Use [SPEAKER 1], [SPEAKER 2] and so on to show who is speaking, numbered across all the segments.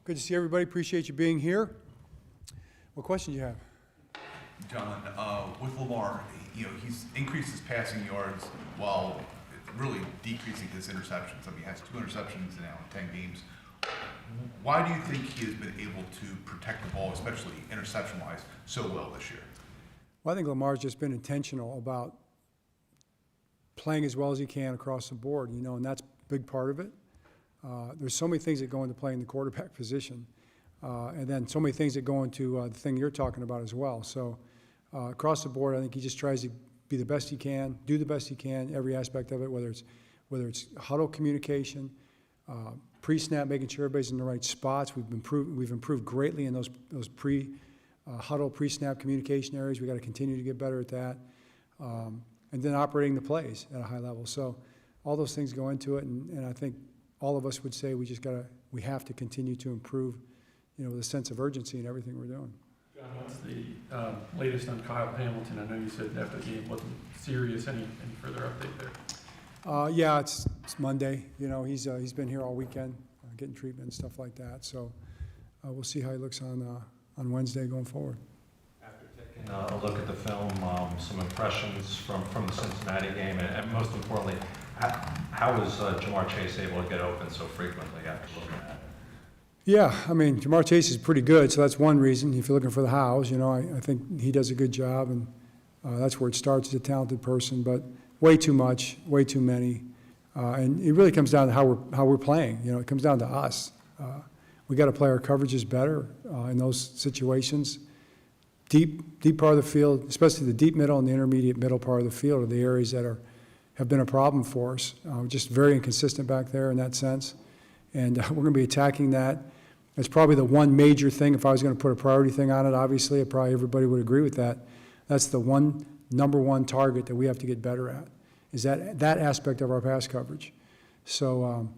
[SPEAKER 1] Good to see everybody. Appreciate you being here. What question do you have?
[SPEAKER 2] John, with Lamar, he's increased his passing yards while really decreasing his interceptions. I mean, he has 2 interceptions now in 10 games. Why do you think he has been able to protect the ball, especially interception-wise, so well this year?
[SPEAKER 1] Well, I think Lamar's just been intentional about playing as well as he can across the board, and that's a big part of it. There's so many things that go into playing the quarterback position, and then so many things that go into the thing you're talking about as well. So across the board, I think he just tries to be the best he can, do the best he can, every aspect of it, whether it's huddle communication, pre-snap, making sure everybody's in the right spots. We've improved greatly in those huddle, pre-snap communication areas. We've got to continue to get better at that. And then operating the plays at a high level. So all those things go into it, and I think all of us would say we have to continue to improve, with a sense of urgency in everything we're doing.
[SPEAKER 3] John, what's the latest on Kyle Hamilton? I know you said after the game wasn't serious. Any further update there?
[SPEAKER 1] Yeah, it's Monday. He's been here all weekend, getting treatment and stuff like that. So we'll see how he looks on Wednesday going forward.
[SPEAKER 4] After taking a look at the film, some impressions from the Cincinnati game, and most importantly, how was Ja'Marr Chase able to get open so frequently after looking at it?
[SPEAKER 1] Yeah, I mean, Ja'Marr Chase is pretty good, so that's one reason. If you're looking for the hows, I think he does a good job, and that's where it starts. He's a talented person, but way too much, way too many, and it really comes down to how we're playing. It comes down to us. We got to play our coverages better in those situations. Deep part of the field, especially the deep middle and the intermediate middle part of the field, are the areas that have been a problem for us. Just very inconsistent back there in that sense, and we're going to be attacking that. It's probably the one major thing. If I was going to put a priority thing on it, obviously, probably everybody would agree with that. That's the number one target that we have to get better at, is that aspect of our pass coverage. So,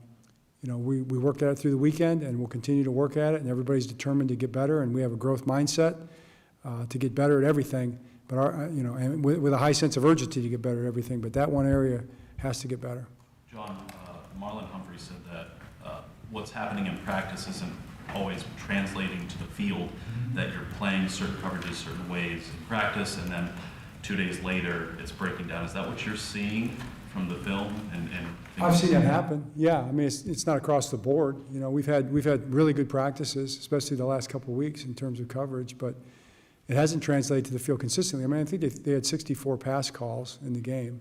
[SPEAKER 1] we worked at it through the weekend, and we'll continue to work at it, and everybody's determined to get better, and we have a growth mindset to get better at everything, but and with a high sense of urgency to get better at everything. But that one area has to get better.
[SPEAKER 5] John, Marlon Humphrey said that what's happening in practice isn't always translating to the field, that you're playing certain coverages certain ways in practice, and then 2 days later it's breaking down. Is that what you're seeing from the film? And
[SPEAKER 1] I've seen that happen. Yeah, I mean it's not across the board. We've had really good practices, especially the last couple of weeks in terms of coverage, but it hasn't translated to the field consistently. I mean, I think they had 64 pass calls in the game,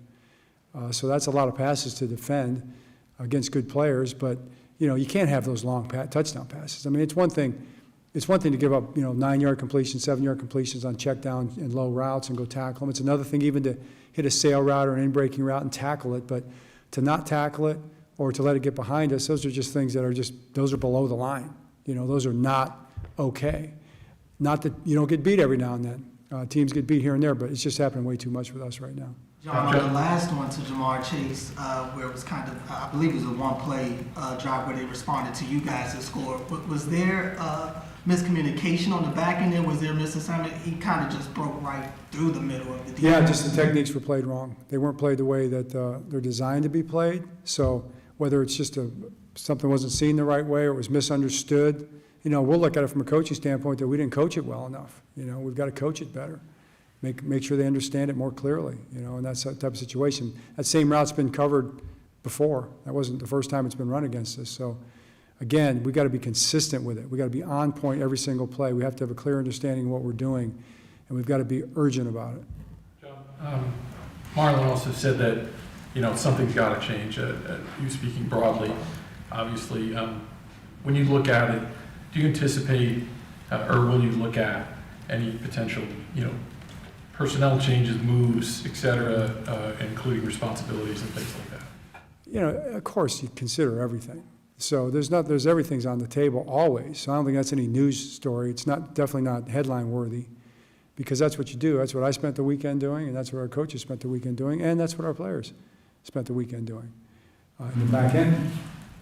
[SPEAKER 1] so that's a lot of passes to defend against good players. But you can't have those long touchdown passes. I mean, it's one thing to give up 9-yard completions, 7-yard completions on check down and low routes and go tackle them. It's another thing even to hit a sail route or an in-breaking route and tackle it, but to not tackle it or to let it get behind us, those are just things that those are below the line. Those are not okay. Not that you don't get beat every now and then. Teams get beat here and there, but it's just happening way too much with us right now.
[SPEAKER 6] John, on the last one to Ja'Marr Chase, where it was kind of, I believe it was a one-play drive where they responded to you guys to score. Was there miscommunication on the back end there? Was there a misassignment? He kind of just broke right through the middle of the defense.
[SPEAKER 1] Yeah, just the techniques were played wrong. They weren't played the way that they're designed to be played. So whether it's just something wasn't seen the right way or it was misunderstood, we'll look at it from a coaching standpoint that we didn't coach it well enough. We've got to coach it better. Make sure they understand it more clearly, and that's that type of situation. That same route's been covered before. That wasn't the first time it's been run against us. So, again, we've got to be consistent with it. We've got to be on point every single play. We have to have a clear understanding of what we're doing, and we've got to be urgent about it.
[SPEAKER 3] John, Marlon also said that, something's got to change. You speaking broadly, obviously. When you look at it, do you anticipate, or will you look at any potential, personnel changes, moves, et cetera, including responsibilities and things like that?
[SPEAKER 1] Of course, you consider everything. So there's everything's on the table always. So I don't think that's any news story. It's definitely not headline worthy, because that's what you do. That's what I spent the weekend doing, and that's what our coaches spent the weekend doing, and that's what our players spent the weekend doing in the back end.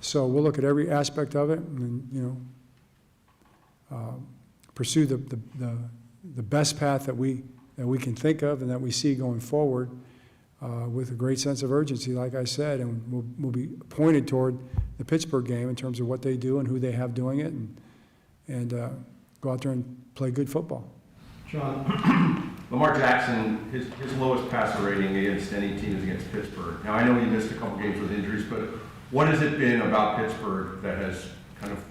[SPEAKER 1] So we'll look at every aspect of it, and pursue the best path that we can think of and that we see going forward with a great sense of urgency, like I said, and we'll be pointed toward the Pittsburgh game in terms of what they do and who they have doing it, and and go out there and play good football.
[SPEAKER 7] John, Lamar Jackson, his lowest passer rating against any team is against Pittsburgh. Now, I know he missed a couple games with injuries, but what has it been about Pittsburgh that has kind of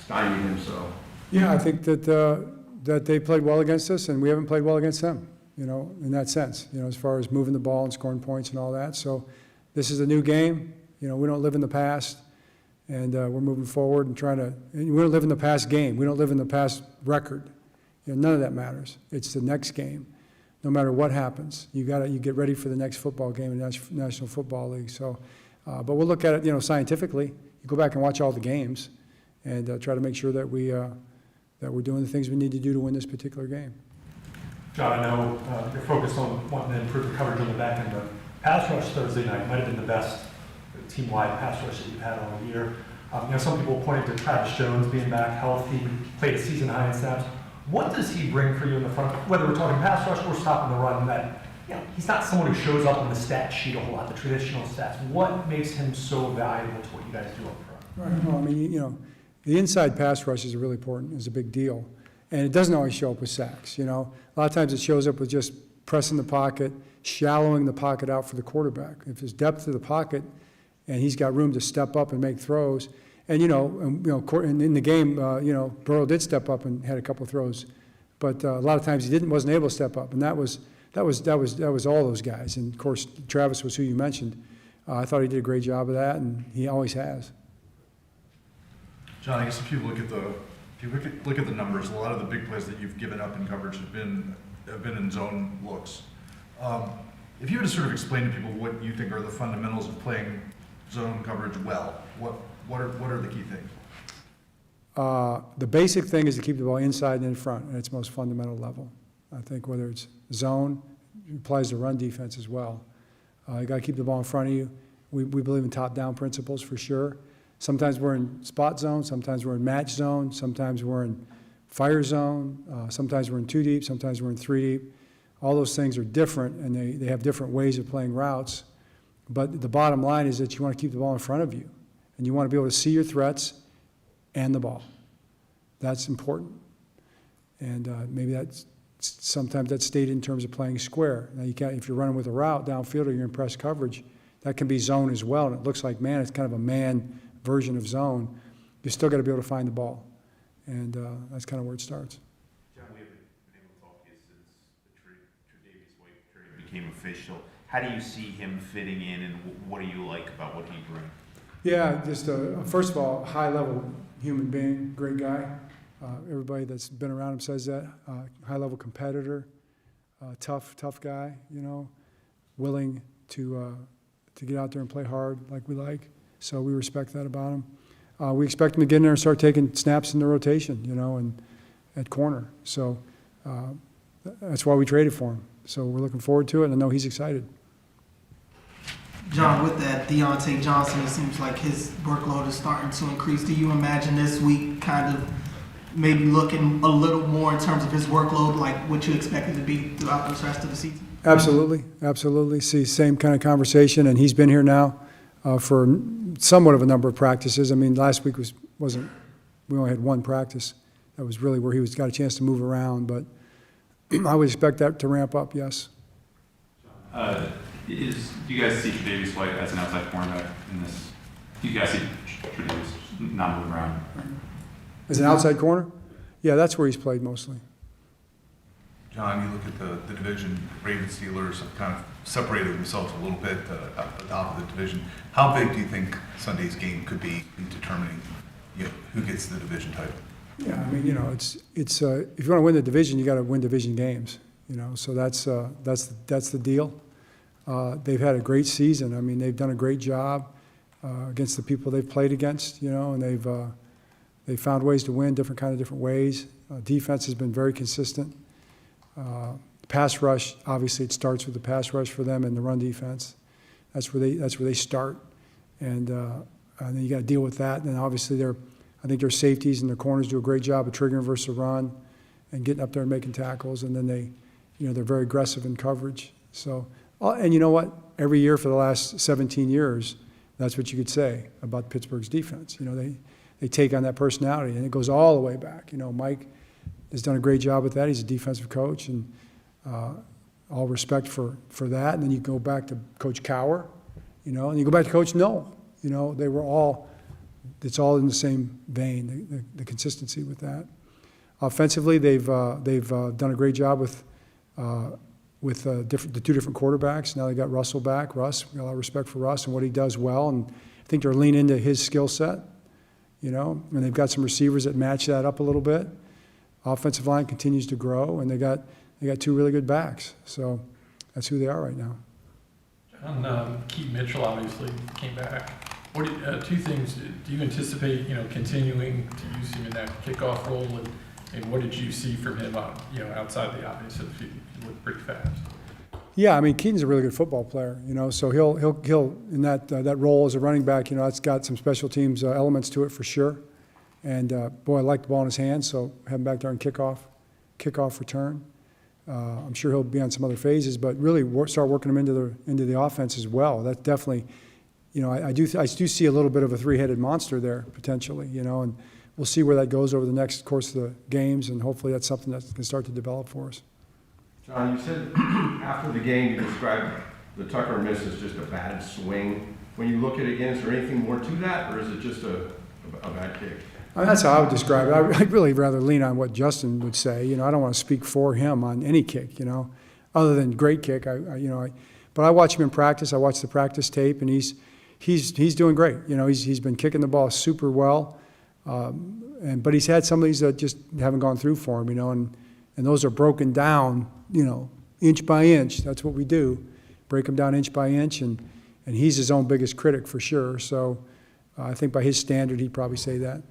[SPEAKER 7] stymied him so?
[SPEAKER 1] Yeah, I think that they played well against us, and we haven't played well against them, in that sense, as far as moving the ball and scoring points and all that. So this is a new game. We don't live in the past, and we're moving forward and we don't live in the past game. We don't live in the past record. None of that matters. It's the next game. No matter what happens, you get ready for the next football game in the National Football League. So, but we'll look at it, scientifically. You go back and watch all the games, and try to make sure that we're doing the things we need to do to win this particular game.
[SPEAKER 8] John, I know you're focused on wanting to improve the coverage on the back end, but pass rush Thursday night might have been the best team-wide pass rush that you've had all year. Some people pointed to Travis Jones being back healthy, played a season high in snaps. What does he bring for you in the front, whether we're talking pass rush or stopping the run, that he's not someone who shows up on the stat sheet a whole lot, the traditional stats. What makes him so valuable to what you guys do up front?
[SPEAKER 1] Right. Well, the inside pass rush is really important, is a big deal. And it doesn't always show up with sacks, A lot of times it shows up with just pressing the pocket, shallowing the pocket out for the quarterback. If there's depth to the pocket and he's got room to step up and make throws, and in the game, Burrow did step up and had a couple of throws, but a lot of times he wasn't able to step up, and that was all those guys. And of course, Travis was who you mentioned. I thought he did a great job of that, and he always has.
[SPEAKER 9] John, I guess if you look at the numbers, a lot of the big plays that you've given up in coverage have been in zone looks. If you were to sort of explain to people what you think are the fundamentals of playing zone coverage well, what are the key things?
[SPEAKER 1] The basic thing is to keep the ball inside and in front at its most fundamental level. I think whether it's zone, it applies to run defense as well. You got to keep the ball in front of you. We believe in top-down principles for sure. Sometimes we're in spot zone, sometimes we're in match zone, sometimes we're in fire zone, sometimes we're in 2 deep, sometimes we're in 3 deep. All those things are different, and they have different ways of playing routes. But the bottom line is that you want to keep the ball in front of you, and you want to be able to see your threats and the ball. That's important. And maybe sometimes that's stated in terms of playing square. Now, if you're running with a route downfield or you're in press coverage, that can be zone as well, and it looks like man. It's kind of a man version of zone. You still got to be able to find the ball, and that's kind of where it starts.
[SPEAKER 10] John, we haven't been able to talk to you since the Tre'Davious White trade became official. How do you see him fitting in, and what do you like about what he brings?
[SPEAKER 1] Yeah, just first of all, high-level human being, great guy. Everybody that's been around him says that. High-level competitor, tough guy. Willing to get out there and play hard like we like. So we respect that about him. We expect him to get in there and start taking snaps in the rotation, and at corner. So that's why we traded for him. So we're looking forward to it, and I know he's excited.
[SPEAKER 6] John, with that, Deontay Johnson, it seems like his workload is starting to increase. Do you imagine this week kind of maybe looking a little more in terms of his workload, like what you expected to be throughout the rest of the season?
[SPEAKER 1] Absolutely. See, same kind of conversation, and he's been here now for somewhat of a number of practices. I mean, last week wasn't. We only had one practice. That was really where he got a chance to move around, but I would expect that to ramp up. Yes.
[SPEAKER 5] Do you guys see Tre'Davious White as an outside cornerback in this? Do you guys see Tre'Davious not moving around?
[SPEAKER 1] As an outside corner? Yeah, that's where he's played mostly.
[SPEAKER 2] John, you look at the division, Ravens, Steelers have kind of separated themselves a little bit at the top of the division. How big do you think Sunday's game could be in determining who gets the division title?
[SPEAKER 1] Yeah, I mean, it's if you want to win the division, you got to win division games. So that's the deal. They've had a great season. I mean, they've done a great job against the people they've played against. And they've found ways to win different ways. Defense has been very consistent. Pass rush, obviously, it starts with the pass rush for them and the run defense. That's where they start, and then you got to deal with that. And then obviously, I think their safeties and their corners do a great job of triggering versus run, and getting up there and making tackles. And then they're very aggressive in coverage. So, and you know what? Every year for the last 17 years, that's what you could say about Pittsburgh's defense. they take on that personality, and it goes all the way back. You know, Mike has done a great job with that. He's a defensive coach, and all respect for that. And then you go back to Coach Cowher, you know, and you go back to Coach Noel. You know, they were all, it's all in the same vein, the consistency with that. Offensively, they've done a great job with the two different quarterbacks. Now they got Russell back. Russ, we got a lot of respect for Russ and what he does well, and I think they're leaning into his skill set, you know, and they've got some receivers that match that up a little bit. Offensive line continues to grow, and they got two really good backs. So that's who they are right now.
[SPEAKER 3] John, Keaton Mitchell obviously came back. What two things, do you anticipate, you know, continuing to use him in that kickoff role, and what did you see from him, you know, outside the obvious? He looked pretty fast.
[SPEAKER 1] Yeah, I mean, Keaton's a really good football player, you know, so he'll in that role as a running back, you know, it's got some special teams elements to it for sure. And boy, I like the ball in his hands, so have him back there in kickoff return. I'm sure he'll be on some other phases, but really start working him into the offense as well. That definitely, you know, I do see a little bit of a three-headed monster there potentially, you know, and we'll see where that goes over the next course of the games, and hopefully that's something that can start to develop for us.
[SPEAKER 7] John, you said after the game you described the Tucker miss as just a bad swing. When you look at it again, is there anything more to that, or is it just a bad kick?
[SPEAKER 1] I mean, that's how I would describe it. I'd really rather lean on what Justin would say. You know, I don't want to speak for him on any kick, you know, other than great kick. But I watch him in practice. I watch the practice tape, and he's doing great. You know, he's been kicking the ball super well, but he's had some of these that just haven't gone through for him, you know, and those are broken down, you know, inch by inch. That's what we do, break them down inch by inch, and he's his own biggest critic for sure. So I think by his standard, he'd probably say that.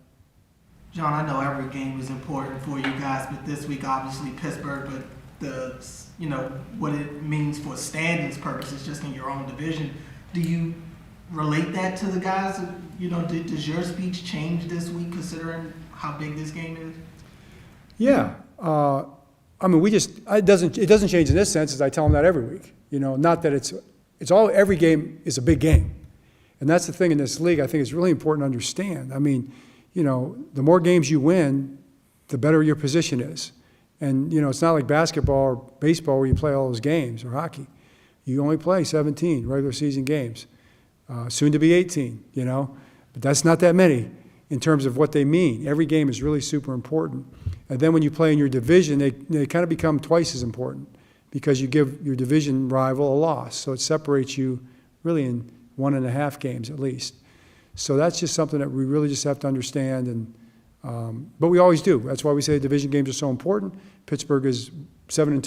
[SPEAKER 6] John, I know every game is important for you guys, but this week obviously Pittsburgh, but what it means for standings purposes just in your own division. Do you relate that to the guys? You know, does your speech change this week considering how big this game is?
[SPEAKER 1] Yeah. I mean, it doesn't change in this sense, as I tell them that every week. You know, not that every game is a big game. And that's the thing in this league I think it's really important to understand. I mean, you know, the more games you win, the better your position is. And, you know, it's not like basketball or baseball where you play all those games, or hockey. You only play 17 regular season games, soon to be 18, you know. But that's not that many in terms of what they mean. Every game is really super important. And then when you play in your division, they kind of become twice as important because you give your division rival a loss. So it separates you really in 1.5 games at least. So that's just something that we really just have to understand, but we always do. That's why we say division games are so important. Pittsburgh is 7-2,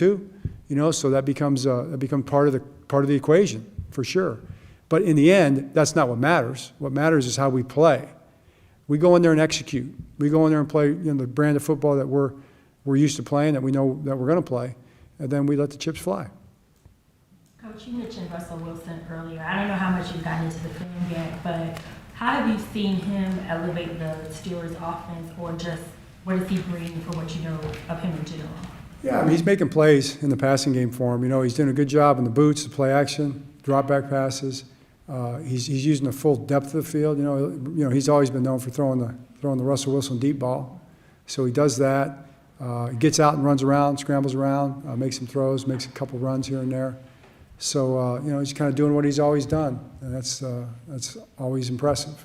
[SPEAKER 1] you know, so that becomes part of the equation for sure. But in the end, that's not what matters. What matters is how we play. We go in there and execute. We go in there and play, you know, the brand of football that we're used to playing, that we know that we're going to play, and then we let the chips fly.
[SPEAKER 11] Coach, you mentioned Russell Wilson earlier. I don't know how much you've gotten into the film yet, but how have you seen him elevate the Steelers offense, or just what does he bring for what you know of him in general? Yeah,
[SPEAKER 1] I mean, he's making plays in the passing game for him. You know, he's doing a good job in the boots, the play action, drop back passes. He's using the full depth of the field. You know, he's always been known for throwing the Russell Wilson deep ball. So he does that. He gets out and runs around, scrambles around, makes some throws, makes a couple runs here and there. So, you know, he's kind of doing what he's always done, and that's always impressive.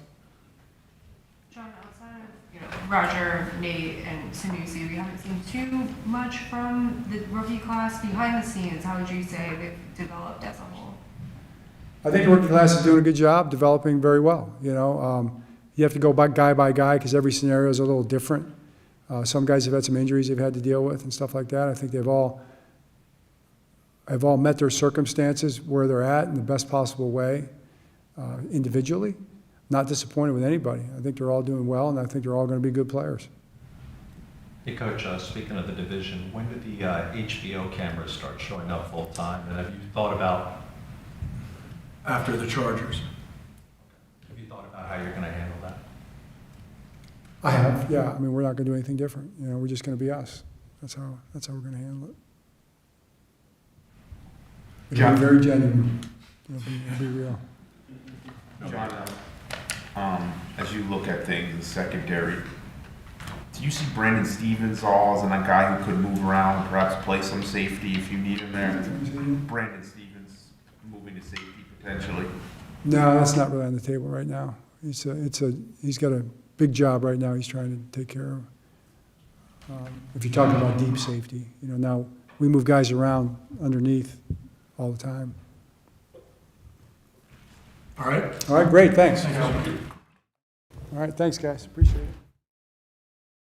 [SPEAKER 12] John, outside of Roger, Nate, and Sanusi, we haven't seen too much from the rookie class. Behind the scenes, how would you say they've developed as a whole?
[SPEAKER 1] I think the rookie class is doing a good job, developing very well. You know, you have to go by guy because every scenario is a little different. Some guys have had some injuries they've had to deal with and stuff like that. I think they've all met their circumstances where they're at in the best possible way, individually. Not disappointed with anybody. I think they're all doing well, and I think they're all going to be good players.
[SPEAKER 4] Hey, Coach, speaking of the division, when did the HBO cameras start showing up full time? And have you thought about...
[SPEAKER 1] After the Chargers.
[SPEAKER 4] Have you thought about how you're going to handle that?
[SPEAKER 1] I have, yeah. I mean, we're not going to do anything different. You know, we're just going to be us. That's how we're going to handle it. It'll be very genuine. It'll be real.
[SPEAKER 10] John, as you look at things in the secondary, do you see Brandon Stevens all as a guy who could move around, perhaps play some safety if you need him there? Brandon Stevens moving to safety potentially?
[SPEAKER 1] No, that's not really on the table right now. He's got a big job right now he's trying to take care of. If you're talking about deep safety, now we move guys around underneath all the time.
[SPEAKER 8] All right.
[SPEAKER 1] All right, great, thanks.
[SPEAKER 8] Thank you.
[SPEAKER 1] All right, thanks, guys, appreciate it.